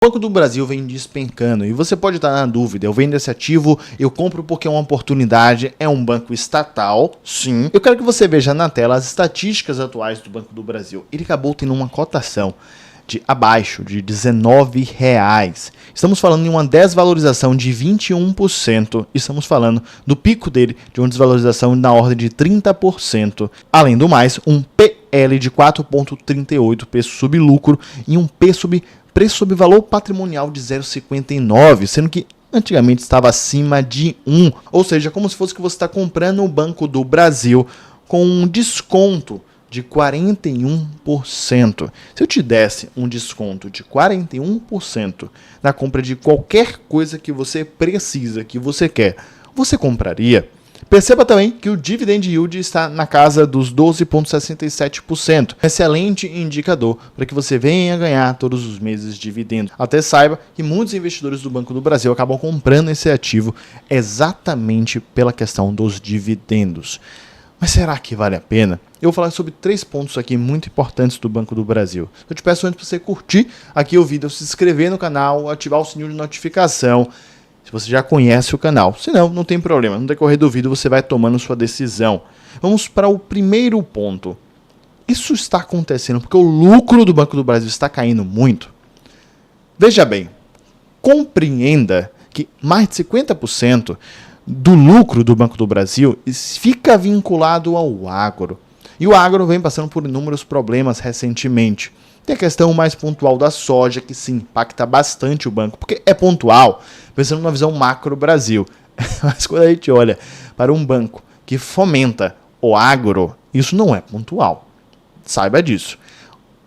O Banco do Brasil vem despencando e você pode estar na dúvida, eu vendo esse ativo, eu compro porque é uma oportunidade, é um banco estatal, sim. Eu quero que você veja na tela as estatísticas atuais do Banco do Brasil. Ele acabou tendo uma cotação de abaixo de R$19. Estamos falando em uma desvalorização de 21%, estamos falando do pico dele de uma desvalorização na ordem de 30%. Além do mais, um PL de 4,38, preço sobre lucro, e um P sobre preço sobre valor patrimonial de 0,59, sendo que antigamente estava acima de 1. Ou seja, como se fosse que você está comprando o Banco do Brasil com um desconto de 41%. Se eu te desse um desconto de 41% na compra de qualquer coisa que você precisa, que você quer, você compraria? Perceba também que o dividend yield está na casa dos 12,67%. Excelente indicador para que você venha ganhar todos os meses dividendos. Até saiba que muitos investidores do Banco do Brasil acabam comprando esse ativo exatamente pela questão dos dividendos. Mas será que vale a pena? Eu vou falar sobre 3 pontos aqui muito importantes do Banco do Brasil. Eu te peço antes para você curtir aqui o vídeo, se inscrever no canal, ativar o sininho de notificação, se você já conhece o canal. Se não, não tem problema. No decorrer do vídeo você vai tomando sua decisão. Vamos para o primeiro ponto. Isso está acontecendo porque o lucro do Banco do Brasil está caindo muito. Veja bem, compreenda que mais de 50% do lucro do Banco do Brasil fica vinculado ao agro. E o agro vem passando por inúmeros problemas recentemente. Tem a questão mais pontual da soja, que sim, impacta bastante o banco, porque é pontual, pensando numa visão macro Brasil. Mas quando a gente olha para um banco que fomenta o agro, isso não é pontual. Saiba disso.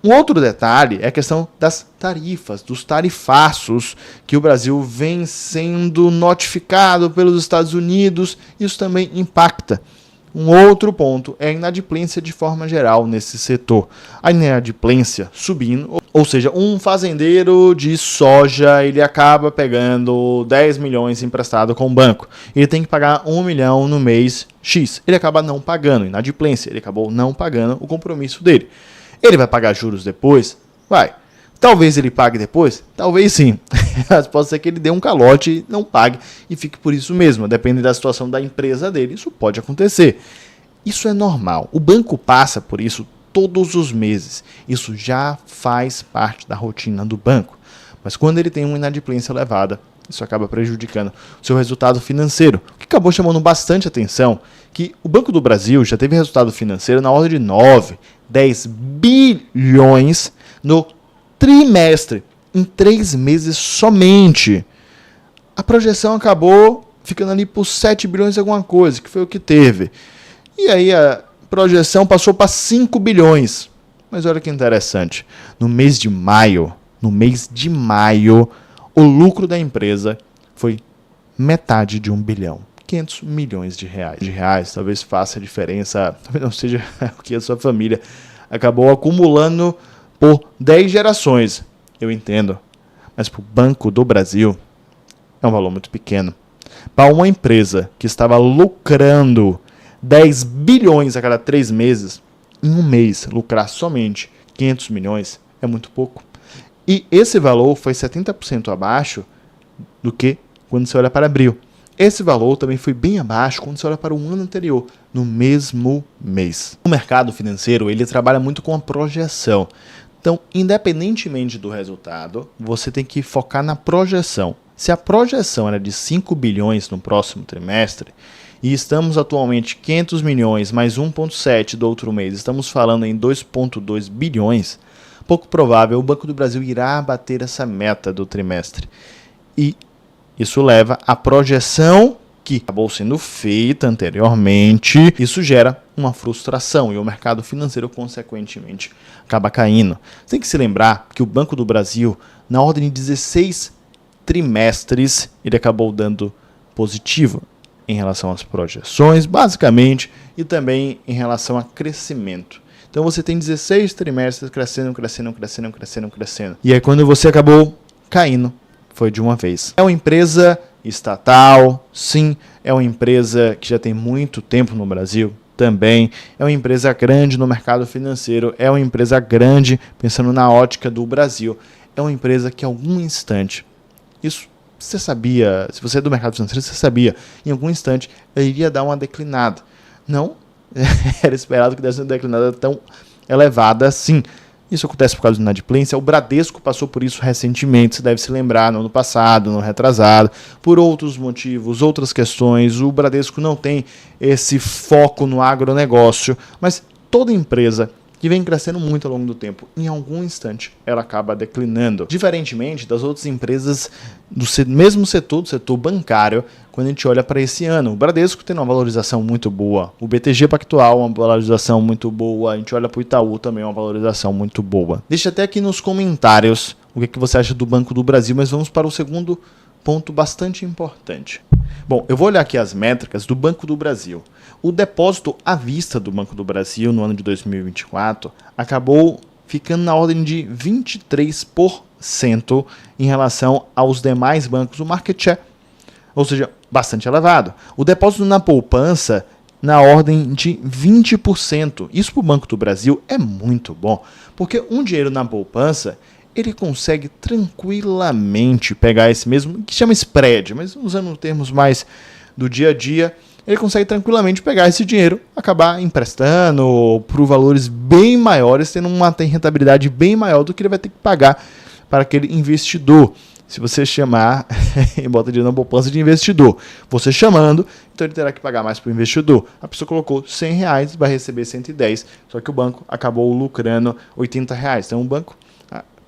Um outro detalhe é a questão das tarifas, dos tarifaços que o Brasil vem sendo notificado pelos Estados Unidos. Isso também impacta. Um outro ponto é a inadimplência de forma geral nesse setor. A inadimplência subindo, ou seja, um fazendeiro de soja, ele acaba pegando 10 milhões emprestado com o banco. Ele tem que pagar 1 milhão no mês X. Ele acaba não pagando, inadimplência, ele acabou não pagando o compromisso dele. Ele vai pagar juros depois? Vai. Talvez ele pague depois? Talvez sim. Mas pode ser que ele dê um calote, não pague e fique por isso mesmo. Depende da situação da empresa dele. Isso pode acontecer. Isso é normal. O banco passa por isso todos os meses. Isso já faz parte da rotina do banco. Mas quando ele tem uma inadimplência elevada, isso acaba prejudicando o seu resultado financeiro. O que acabou chamando bastante atenção que o Banco do Brasil já teve resultado financeiro na ordem de 9, 10 bilhões no trimestre, em 3 meses somente. A projeção acabou ficando ali por 7 bilhões e alguma coisa, que foi o que teve. E aí a projeção passou para 5 bilhões. Mas olha que interessante, no mês de maio, o lucro da empresa foi metade de 1 bilhão. 500 milhões de reais. Talvez faça a diferença, talvez não seja o que a sua família acabou acumulando por 10 gerações. Eu entendo. Mas para o Banco do Brasil é um valor muito pequeno. Para uma empresa que estava lucrando 10 bilhões a cada 3 meses, em um mês lucrar somente 500 milhões é muito pouco. E esse valor foi 70% abaixo do que quando você olha para abril. Esse valor também foi bem abaixo quando você olha para o ano anterior, no mesmo mês. O mercado financeiro, ele trabalha muito com a projeção. Então, independentemente do resultado, você tem que focar na projeção. Se a projeção era de 5 bilhões no próximo trimestre, e estamos atualmente 500 milhões mais 1,7 do outro mês, estamos falando em 2,2 bilhões, pouco provável o Banco do Brasil irá bater essa meta do trimestre. E isso leva à projeção que acabou sendo feita anteriormente. Isso gera uma frustração e o mercado financeiro, consequentemente, acaba caindo. Você tem que se lembrar que o Banco do Brasil, na ordem de 16 trimestres, ele acabou dando positivo em relação às projeções, basicamente, e também em relação a crescimento. Então você tem 16 trimestres crescendo. E aí quando você acabou caindo, foi de uma vez. É uma empresa estatal, sim. É uma empresa que já tem muito tempo no Brasil, também. É uma empresa grande no mercado financeiro. É uma empresa grande, pensando na ótica do Brasil. é uma empresa que em algum instante, isso você sabia, se você é do mercado financeiro, você sabia, em algum instante ele iria dar uma declinada. Não era esperado que desse uma declinada tão elevada assim. Isso acontece por causa de inadimplência. O Bradesco passou por isso recentemente, você deve se lembrar, no ano passado, no retrasado, por outros motivos, outras questões. O Bradesco não tem esse foco no agronegócio, mas toda empresa que vem crescendo muito ao longo do tempo, em algum instante ela acaba declinando. Diferentemente das outras empresas do mesmo setor, do setor bancário, quando a gente olha para esse ano. O Bradesco tem uma valorização muito boa, o BTG Pactual uma valorização muito boa, a gente olha para o Itaú também uma valorização muito boa. Deixa até aqui nos comentários o que você acha do Banco do Brasil, mas vamos para o segundo ponto bastante importante. Bom, eu vou olhar aqui as métricas do Banco do Brasil. O depósito à vista do Banco do Brasil no ano de 2024 acabou ficando na ordem de 23% em relação aos demais bancos. O market share, ou seja, bastante elevado. O depósito na poupança na ordem de 20%. Isso para o Banco do Brasil é muito bom, porque um dinheiro na poupança ele consegue tranquilamente pegar esse mesmo, que chama spread, mas usando termos mais do dia a dia, ele consegue tranquilamente pegar esse dinheiro, acabar emprestando por valores bem maiores, tendo uma rentabilidade bem maior do que ele vai ter que pagar para aquele investidor. Se você chamar e bota dinheiro na poupança de investidor, você chamando, então ele terá que pagar mais para o investidor. A pessoa colocou R$100, vai receber 110, só que o banco acabou lucrando R$80. Então o banco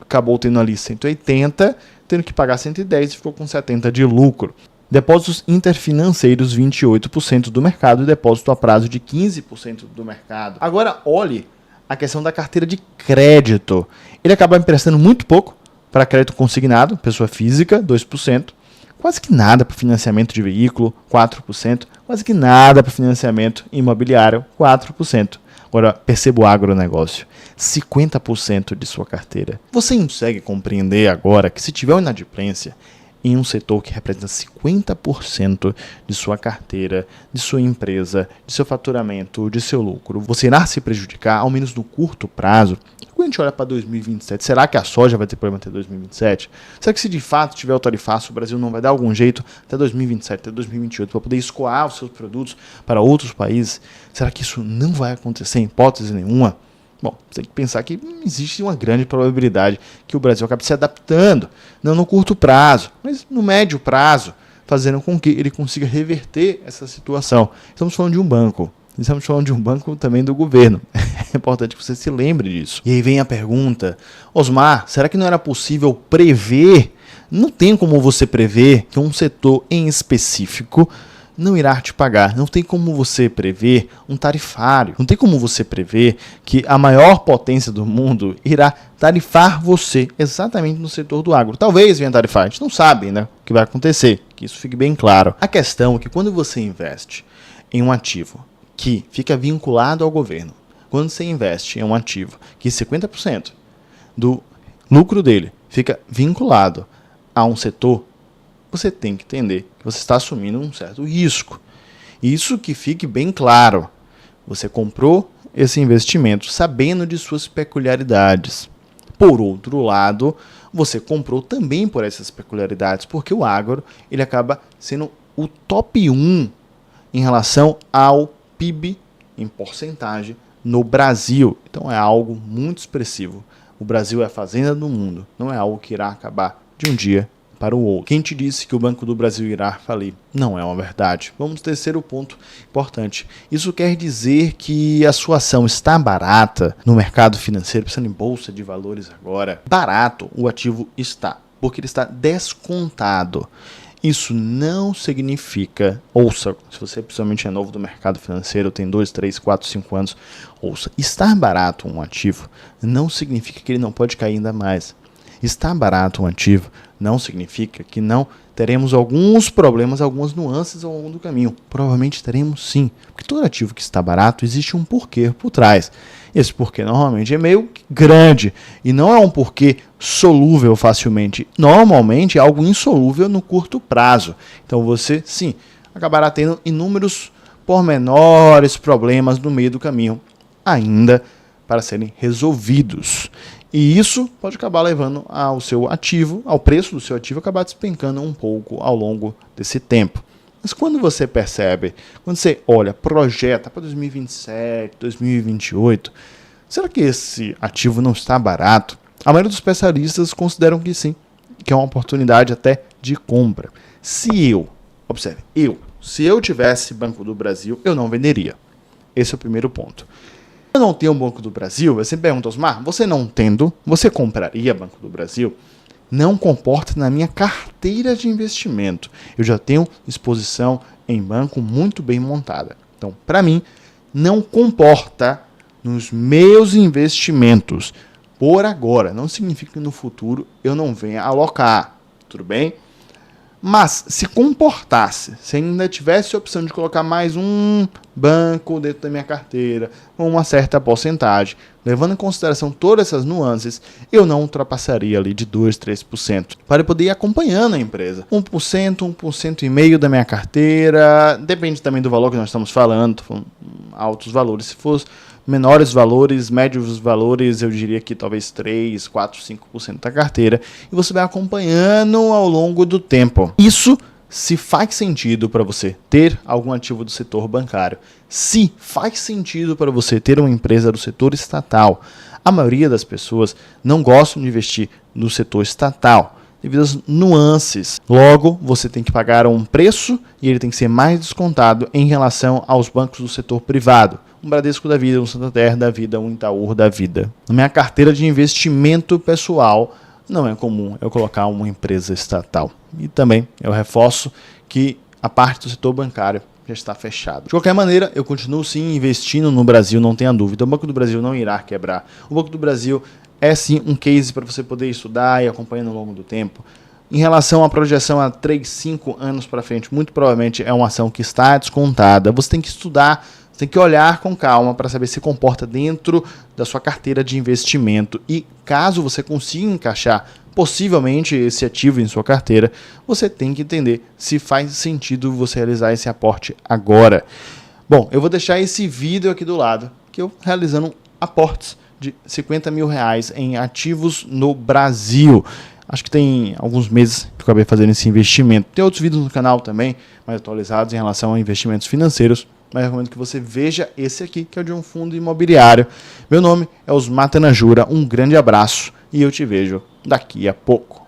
acabou tendo ali 180, tendo que pagar 110 e ficou com 70 de lucro. Depósitos interfinanceiros, 28% do mercado, e depósito a prazo de 15% do mercado. Agora, olhe a questão da carteira de crédito. Ele acaba emprestando muito pouco para crédito consignado, pessoa física, 2%. Quase que nada para financiamento de veículo, 4%. Quase que nada para financiamento imobiliário, 4%. Agora, perceba o agronegócio, 50% de sua carteira. Você consegue compreender agora que se tiver uma inadimplência em um setor que representa 50% de sua carteira, de sua empresa, de seu faturamento, de seu lucro, você irá se prejudicar, ao menos no curto prazo. Quando a gente olha para 2027, será que a soja vai ter problema até 2027? Será que se de fato tiver o tarifaço, o Brasil não vai dar algum jeito até 2027, até 2028, para poder escoar os seus produtos para outros países? Será que isso não vai acontecer em hipótese nenhuma? Bom, você tem que pensar que existe uma grande probabilidade que o Brasil acabe se adaptando, não no curto prazo, mas no médio prazo, fazendo com que ele consiga reverter essa situação. Estamos falando de um banco. Estamos falando de um banco também do governo. É importante que você se lembre disso. E aí vem a pergunta: Osmar, será que não era possível prever? Não tem como você prever que um setor em específico não irá te pagar. Não tem como você prever um tarifário. Não tem como você prever que a maior potência do mundo irá tarifar você exatamente no setor do agro. Talvez venha tarifar. A gente não sabe, né, o que vai acontecer. Que isso fique bem claro. A questão é que quando você investe em um ativo que fica vinculado ao governo, quando você investe em um ativo que 50% do lucro dele fica vinculado a um setor, você tem que entender que você está assumindo um certo risco. Isso que fique bem claro. Você comprou esse investimento sabendo de suas peculiaridades. Por outro lado, você comprou também por essas peculiaridades, porque o agro ele acaba sendo o top 1 em relação ao PIB em porcentagem no Brasil. Então é algo muito expressivo. O Brasil é a fazenda do mundo, não é algo que irá acabar de um dia para o outro. Quem te disse que o Banco do Brasil irá falir? Não é uma verdade. Vamos ao terceiro ponto importante. Isso quer dizer que a sua ação está barata no mercado financeiro, pensando em bolsa de valores agora. Barato o ativo está, porque ele está descontado. Isso não significa, ouça, se você principalmente é novo do mercado financeiro, tem 2, 3, 4, 5 anos, ouça, estar barato um ativo não significa que ele não pode cair ainda mais. Estar barato um ativo não significa que não teremos alguns problemas, algumas nuances ao longo do caminho. Provavelmente teremos sim, porque todo ativo que está barato existe um porquê por trás. Esse porquê normalmente é meio grande e não é um porquê solúvel facilmente. Normalmente é algo insolúvel no curto prazo. Então você sim acabará tendo inúmeros pormenores, problemas no meio do caminho ainda para serem resolvidos. E isso pode acabar levando ao seu ativo, ao preço do seu ativo, acabar despencando um pouco ao longo desse tempo. Mas quando você percebe, quando você olha, projeta para 2027, 2028, será que esse ativo não está barato? A maioria dos especialistas consideram que sim, que é uma oportunidade até de compra. Se eu tivesse Banco do Brasil, eu não venderia. Esse é o primeiro ponto. Eu não tenho Banco do Brasil, você pergunta, Osmar, você não tendo, você compraria Banco do Brasil? Não comporta na minha carteira de investimento. Eu já tenho exposição em banco muito bem montada. Então, para mim, não comporta nos meus investimentos. Por agora, não significa que no futuro eu não venha alocar, tudo bem? Mas se comportasse, se ainda tivesse a opção de colocar mais um banco dentro da minha carteira, com uma certa porcentagem, levando em consideração todas essas nuances, eu não ultrapassaria ali de 2%, 3%, para poder ir acompanhando a empresa. 1%, 1,5% da minha carteira, depende também do valor que nós estamos falando, altos valores. Se fosse menores valores, médios valores, eu diria que talvez 3, 4, 5% da carteira, e você vai acompanhando ao longo do tempo. Isso se faz sentido para você ter algum ativo do setor bancário, se faz sentido para você ter uma empresa do setor estatal. A maioria das pessoas não gostam de investir no setor estatal, devido às nuances. Logo, você tem que pagar um preço e ele tem que ser mais descontado em relação aos bancos do setor privado. Um Bradesco da vida, um Santander da vida, um Itaú da vida. Na minha carteira de investimento pessoal, não é comum eu colocar uma empresa estatal. E também eu reforço que a parte do setor bancário já está fechada. De qualquer maneira, eu continuo sim investindo no Brasil, não tenha dúvida. O Banco do Brasil não irá quebrar. O Banco do Brasil é sim um case para você poder estudar e acompanhando ao longo do tempo. Em relação à projeção a 3, 5 anos para frente, muito provavelmente é uma ação que está descontada. Você tem que estudar, você tem que olhar com calma para saber se comporta dentro da sua carteira de investimento. E caso você consiga encaixar possivelmente esse ativo em sua carteira, você tem que entender se faz sentido você realizar esse aporte agora. Bom, eu vou deixar esse vídeo aqui do lado, que eu realizando aportes de R$50 mil em ativos no Brasil. Acho que tem alguns meses que eu acabei fazendo esse investimento. Tem outros vídeos no canal também, mais atualizados em relação a investimentos financeiros, mas eu recomendo que você veja esse aqui, que é o de um fundo imobiliário. Meu nome é Osmar Tanajura, um grande abraço e eu te vejo daqui a pouco.